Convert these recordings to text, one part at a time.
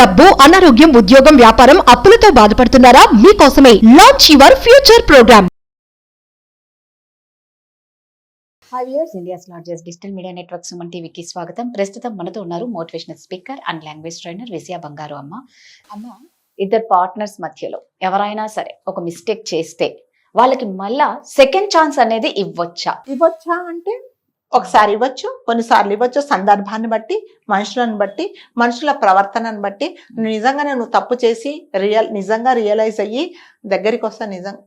డబ్బు, అనారోగ్యం, ఉద్యోగం, వ్యాపారం, అప్పులతో బాధపడుతున్నారా? మీకోసమే launch your future programme. Hi viewers, India's largest digital media network Suman టీవీకి స్వాగతం. ప్రస్తుతం మనతో ఉన్నారు motivational speaker and language trainer Vijaya Bangaru Amma. ఇద్దరు పార్ట్నర్స్ మధ్యలో ఎవరైనా సరే ఒక మిస్టేక్ చేస్తే వాళ్ళకి మళ్ళా సెకండ్ ఛాన్స్ అనేది ఇవ్వచ్చా అంటే ఒకసారి ఇవ్వచ్చు, కొన్నిసార్లు ఇవ్వచ్చు. సందర్భాన్ని బట్టి, మనుషులను బట్టి, మనుషుల ప్రవర్తనను బట్టి. నిజంగానే నువ్వు తప్పు చేసి నిజంగా రియలైజ్ అయ్యి దగ్గరికి వస్తే నిజం,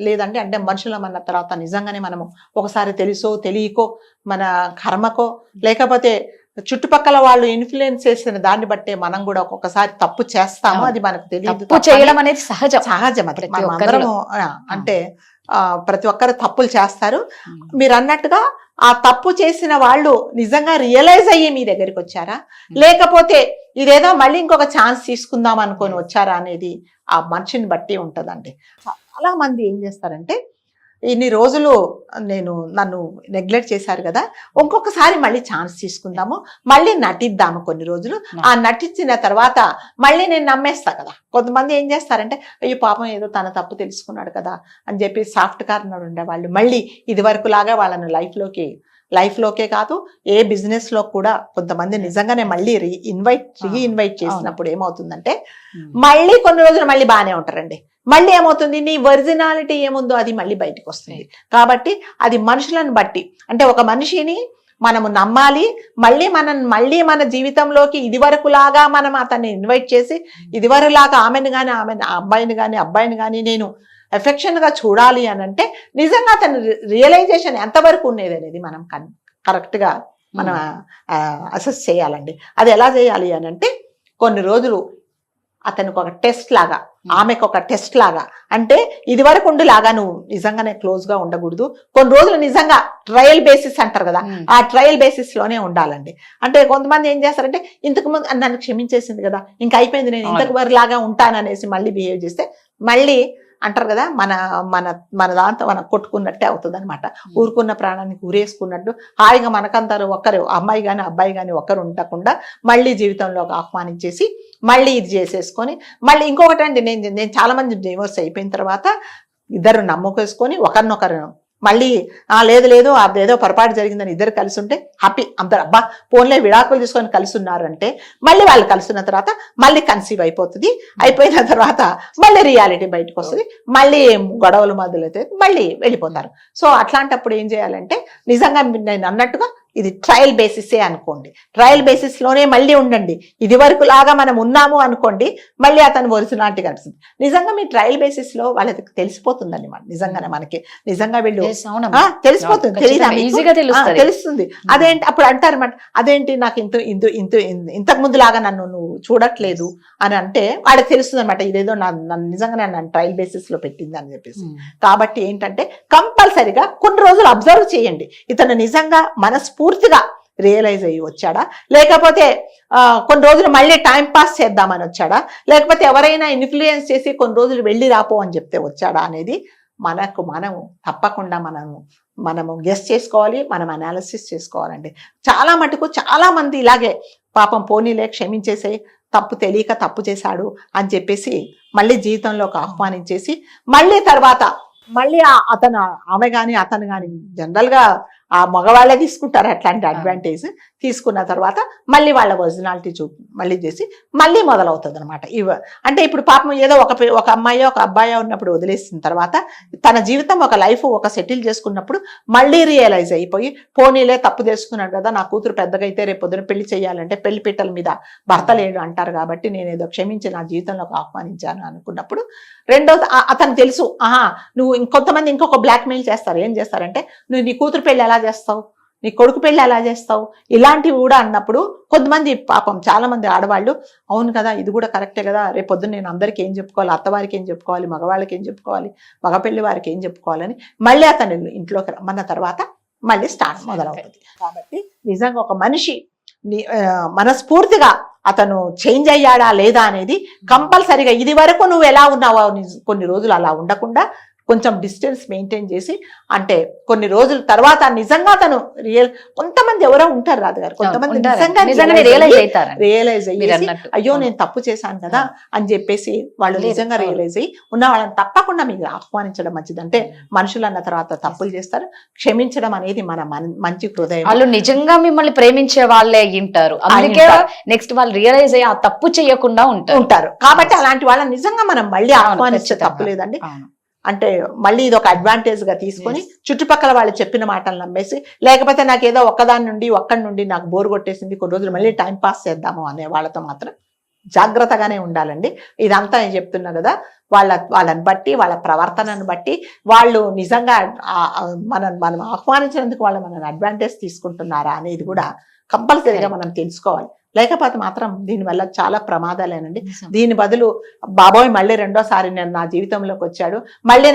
లేదంటే అంటే మనుషులం అన్న తర్వాత నిజంగానే మనము ఒకసారి తెలుసో తెలియకో, మన కర్మకో, లేకపోతే చుట్టుపక్కల వాళ్ళు ఇన్ఫ్లుయెన్స్ చేసిన దాన్ని బట్టే మనం కూడా ఒక్కొక్కసారి తప్పు చేస్తాము. అది మనకు తెలియదు. చేయడం అనేది సహజం. అది మనం అందరము అంటే ప్రతి ఒక్కరు తప్పులు చేస్తారు. మీరు అన్నట్టుగా ఆ తప్పు చేసిన వాళ్ళు నిజంగా రియలైజ్ అయ్యి మీ దగ్గరికి వచ్చారా, లేకపోతే ఇదేదో మళ్ళీ ఇంకొక ఛాన్స్ తీసుకుందాం అనుకొని వచ్చారా అనేది ఆ మనిషిని బట్టి ఉంటుందండి. చాలా మంది ఏం చేస్తారంటే, ఇన్ని రోజులు నన్ను నెగ్లెక్ట్ చేశారు కదా, ఇంకొకసారి మళ్ళీ ఛాన్స్ తీసుకుందాము, మళ్ళీ నటిద్దాము కొన్ని రోజులు. ఆ నటించిన తర్వాత మళ్ళీ నేను నమ్మేస్తా కదా. కొంతమంది ఏం చేస్తారంటే, అయ్యో పాపం ఏదో తన తప్పు తెలుసుకున్నాడు కదా అని చెప్పి సాఫ్ట్ కార్నర్ ఉండేవాళ్ళు మళ్ళీ ఇది వరకు లాగా వాళ్ళను లైఫ్లోకే కాదు, ఏ బిజినెస్లో కూడా కొంతమంది నిజంగానే మళ్ళీ రీఇన్వైట్ చేసినప్పుడు ఏమవుతుందంటే, మళ్ళీ కొన్ని రోజులు మళ్ళీ బాగానే ఉంటారండి. మళ్ళీ ఏమవుతుంది, నీ ఒరిజినాలిటీ ఏముందో అది మళ్ళీ బయటకు వస్తుంది. కాబట్టి అది మనుషులను బట్టి, అంటే ఒక మనిషిని మనము నమ్మాలి, మళ్ళీ మన జీవితంలోకి ఇదివరకులాగా మనం అతన్ని ఇన్వైట్ చేసి ఇదివరలాగా ఆమెను కానీ అబ్బాయిని కానీ నేను ఎఫెక్షన్గా చూడాలి అని అంటే నిజంగా అతని రియలైజేషన్ ఎంతవరకు ఉండేది అనేది మనం కరెక్ట్గా మనం అసెస్ చేయాలండి. అది ఎలా చేయాలి అని అంటే, కొన్ని రోజులు అతనికి ఒక టెస్ట్ లాగా, ఆమెకు ఒక టెస్ట్ లాగా, అంటే ఇది వరకు ఉండులాగా నువ్వు నిజంగానే క్లోజ్గా ఉండకూడదు. కొన్ని రోజులు నిజంగా ట్రయల్ బేసిస్ అంటారు కదా, ఆ ట్రయల్ బేసిస్ లోనే ఉండాలండి. అంటే కొంతమంది ఏం చేస్తారంటే, ఇంతకు ముందు నన్ను క్షమించేసింది కదా, ఇంకా అయిపోయింది, నేను ఇంతకు వరలాగా ఉంటాననేసి మళ్ళీ బిహేవ్ చేస్తే మళ్ళీ అంటారు కదా, మన దాంతో మనం కొట్టుకున్నట్టే అవుతుంది అనమాట. ఊరుకున్న ప్రాణానికి ఊరేసుకున్నట్టు హాయిగా మనకందరూ ఒకరు, అమ్మాయి కానీ అబ్బాయి కానీ ఒకరు ఉండకుండా మళ్ళీ జీవితంలోకి ఆహ్వానించేసి మళ్ళీ ఇది చేసేసుకొని మళ్ళీ ఇంకొకటి అండి, నేను చాలా మంది డివోర్స్ అయిపోయిన తర్వాత ఇద్దరు నమ్మకేసుకొని ఒకరినొకరు మళ్ళీ లేదు అదేదో పొరపాటు జరిగిందని ఇద్దరు కలిసి ఉంటే హ్యాపీ, అందరు అబ్బా ఫోన్లే విడాకులు తీసుకొని కలిసి ఉన్నారంటే మళ్ళీ వాళ్ళు కలిసిన తర్వాత మళ్ళీ కన్సీవ్ అయిపోయిన తర్వాత మళ్ళీ రియాలిటీ బయటకు వస్తుంది, మళ్ళీ గొడవలు మొదలైతే మళ్ళీ వెళ్ళిపోతారు. సో అట్లాంటప్పుడు ఏం చేయాలంటే, నిజంగా నేను అన్నట్టుగా ఇది ట్రయల్ బేసిసే అనుకోండి, ట్రయల్ బేసిస్లోనే మళ్ళీ ఉండండి. ఇది వరకు లాగా మనం ఉన్నాము అనుకోండి, మళ్ళీ అతను ఒరిజినాలిటీ కనిపిస్తుంది. నిజంగా మీ ట్రయల్ బేసిస్లో వాళ్ళకి తెలిసిపోతుందండి. నిజంగానే మనకి నిజంగా వీళ్ళు తెలిసిపోతుంది, తెలుస్తుంది. అదేంటి అప్పుడు అంటారు అన్నమాట, అదేంటి నాకు ఇంతకు ముందు లాగా నన్ను చూడట్లేదు అని అంటే వాళ్ళకి తెలుస్తుంది అనమాట, ఇదేదో నన్ను నిజంగా నన్ను ట్రయల్ బేసిస్ లో పెట్టింది అని చెప్పేసి. కాబట్టి ఏంటంటే కంపల్సరిగా కొన్ని రోజులు అబ్జర్వ్ చేయండి, ఇతను నిజంగా మనస్ఫూర్తిగా రియలైజ్ అయ్యి వచ్చాడా, లేకపోతే కొన్ని రోజులు మళ్ళీ టైం పాస్ చేద్దామని వచ్చాడా, లేకపోతే ఎవరైనా ఇన్ఫ్లుయెన్స్ చేసి కొన్ని రోజులు వెళ్ళి రాపో అని చెప్తే వచ్చాడా అనేది మనము తప్పకుండా మనము గెస్ చేసుకోవాలి, మనం అనాలిసిస్ చేసుకోవాలండి. చాలా మంది ఇలాగే పాపం పోనీలే క్షమించేసే, తప్పు తెలియక తప్పు చేశాడు అని చెప్పేసి మళ్ళీ జీవితంలోకి ఆహ్వానించేసి మళ్ళీ తర్వాత మళ్ళీ ఆమె కానీ అతను కానీ జనరల్గా ఆ మగవాళ్ళే తీసుకుంటారు అట్లాంటి అడ్వాంటేజ్. తీసుకున్న తర్వాత మళ్ళీ వాళ్ళ ఒరిజినాలిటీ మళ్ళీ చేసి మళ్ళీ మొదలవుతుంది అనమాట. అంటే ఇప్పుడు పాపం ఏదో ఒక అమ్మాయో ఒక అబ్బాయో ఉన్నప్పుడు వదిలేసిన తర్వాత తన జీవితం ఒక లైఫ్ ఒక సెటిల్ చేసుకున్నప్పుడు మళ్ళీ రియలైజ్ అయిపోయి, పోనీలే తప్పు చేసుకున్నాడు కదా, నా కూతురు పెద్దగా అయితే రేపు పొద్దున పెళ్లి చేయాలంటే పెళ్లి పీటల మీద భర్త లేడు అంటారు కాబట్టి నేను ఏదో క్షమించి నా జీవితంలోకి ఆహ్వానించాను అనుకున్నప్పుడు రెండోది అతను తెలుసు, నువ్వు ఇంకొంతమంది ఇంకొక బ్లాక్మెయిల్ చేస్తారు. ఏం చేస్తారంటే, నువ్వు నీ కూతురు పెళ్లి ఎలా చేస్తావు, నీ కొడుకు పెళ్లి ఎలా చేస్తావు, ఇలాంటివి కూడా అన్నప్పుడు కొంతమంది పాపం చాలా మంది ఆడవాళ్ళు, అవును కదా ఇది కూడా కరెక్టే కదా, రేపు పొద్దున్న నేను అందరికీ ఏం చెప్పుకోవాలి, అత్తవారికి ఏం చెప్పుకోవాలి, మగవాళ్ళకి ఏం చెప్పుకోవాలి, మగ పెళ్లి వారికి ఏం చెప్పుకోవాలని మళ్ళీ అతను ఇంట్లోకి రమ్మన్న తర్వాత మళ్ళీ స్టార్ట్ మొదలవుతుంది. కాబట్టి నిజంగా ఒక మనిషి మనస్ఫూర్తిగా అతను చేంజ్ అయ్యాడా లేదా అనేది కంపల్సరిగా ఇది వరకు నువ్వు ఎలా ఉన్నావో కొన్ని రోజులు అలా ఉండకుండా కొంచెం డిస్టెన్స్ మెయింటైన్ చేసి, అంటే కొన్ని రోజుల తర్వాత నిజంగా తను కొంతమంది ఎవరో ఉంటారు రాదు గారు, కొంతమంది నిజంగా రియలైజ్ అయ్యేసి అయ్యో నేను తప్పు చేశాను కదా అని చెప్పేసి వాళ్ళు నిజంగా రియలైజ్ అయ్యి ఉన్న వాళ్ళని తప్పకుండా మీకు ఆహ్వానించడం మంచిది. అంటే మనుషులు అన్న తర్వాత తప్పులు చేస్తారు, క్షమించడం అనేది మన మంచి హృదయం. వాళ్ళు నిజంగా మిమ్మల్ని ప్రేమించే వాళ్ళే ఉంటారు, అందుకే నెక్స్ట్ వాళ్ళు రియలైజ్ అయ్యి ఆ తప్పు చేయకుండా ఉంటారు. కాబట్టి అలాంటి వాళ్ళని నిజంగా మనం మళ్ళీ ఆహ్వానిస్తే తప్పు లేదండి. అంటే మళ్ళీ ఇది ఒక అడ్వాంటేజ్ గా తీసుకొని చుట్టుపక్కల వాళ్ళు చెప్పిన మాటలు నమ్మేసి, లేకపోతే నాకు ఏదో ఒక్కడి నుండి నాకు బోర్ కొట్టేసింది, కొన్ని రోజులు మళ్ళీ టైం పాస్ చేద్దాము అనే వాళ్ళతో మాత్రం జాగ్రత్తగానే ఉండాలండి. ఇదంతా నేను చెప్తున్నా కదా, వాళ్ళని బట్టి, వాళ్ళ ప్రవర్తనను బట్టి వాళ్ళు నిజంగా మనం ఆహ్వానించినందుకు వాళ్ళు మనం అడ్వాంటేజ్ తీసుకుంటున్నారా అనేది కూడా కంపల్సరీగా మనం తెలుసుకోవాలి. లేకపోతే మాత్రం దీనివల్ల చాలా ప్రమాదాలేనండి. దీని బదులు బాబోయ్ మళ్ళీ రెండోసారి నేను నా జీవితంలోకి వచ్చాడు, మళ్ళీ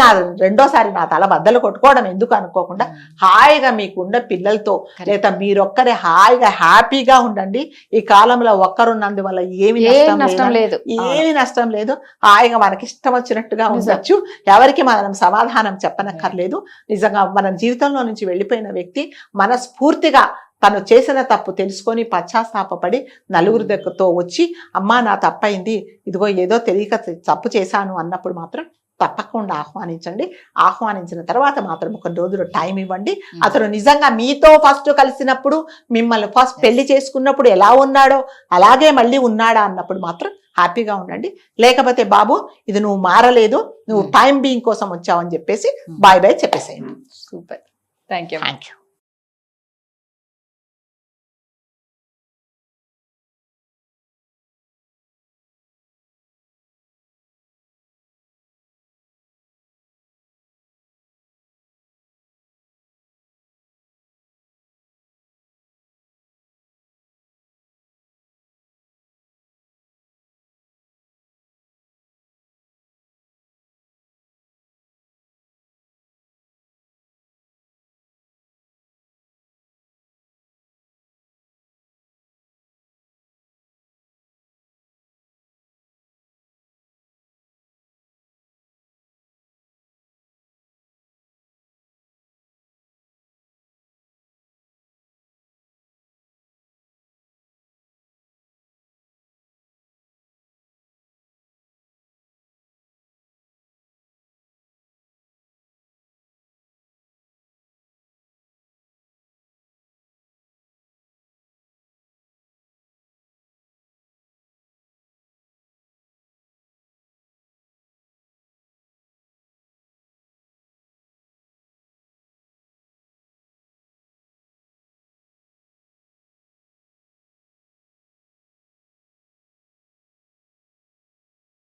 రెండోసారి నా తల బద్దలు కొట్టుకోవడం ఎందుకు అనుకోకుండా హాయిగా మీకున్న పిల్లలతో లేదా మీరొక్కరే హాయిగా హ్యాపీగా ఉండండి. ఈ కాలంలో ఒక్కరున్నందువల్ల ఏమి నష్టం లేదు. హాయిగా మనకి ఇష్టం వచ్చినట్టుగా ఉండొచ్చు, ఎవరికి మనం సమాధానం చెప్పనక్కర్లేదు. నిజంగా మన జీవితంలో నుంచి వెళ్ళిపోయిన వ్యక్తి మనస్ఫూర్తిగా తను చేసిన తప్పు తెలుసుకొని పశ్చాత్తాపపడి నలుగురి దగ్గరతో వచ్చి అమ్మా నా తప్పైంది, ఇదిగో ఏదో తెలియక తప్పు చేశాను అన్నప్పుడు మాత్రం తప్పకుండా ఆహ్వానించండి. ఆహ్వానించిన తర్వాత మాత్రం కొన్ని రోజులు టైం ఇవ్వండి. అతను నిజంగా మీతో ఫస్ట్ కలిసినప్పుడు, మిమ్మల్ని ఫస్ట్ పెళ్లి చేసుకున్నప్పుడు ఎలా ఉన్నాడో అలాగే మళ్ళీ ఉన్నాడా అన్నప్పుడు మాత్రం హ్యాపీగా ఉండండి. లేకపోతే బాబు ఇది నువ్వు మారలేదు, నువ్వు టైం బీయింగ్ కోసం వచ్చావని చెప్పేసి బాయ్ బాయ్ చెప్పేసేయండి. Super, thank you.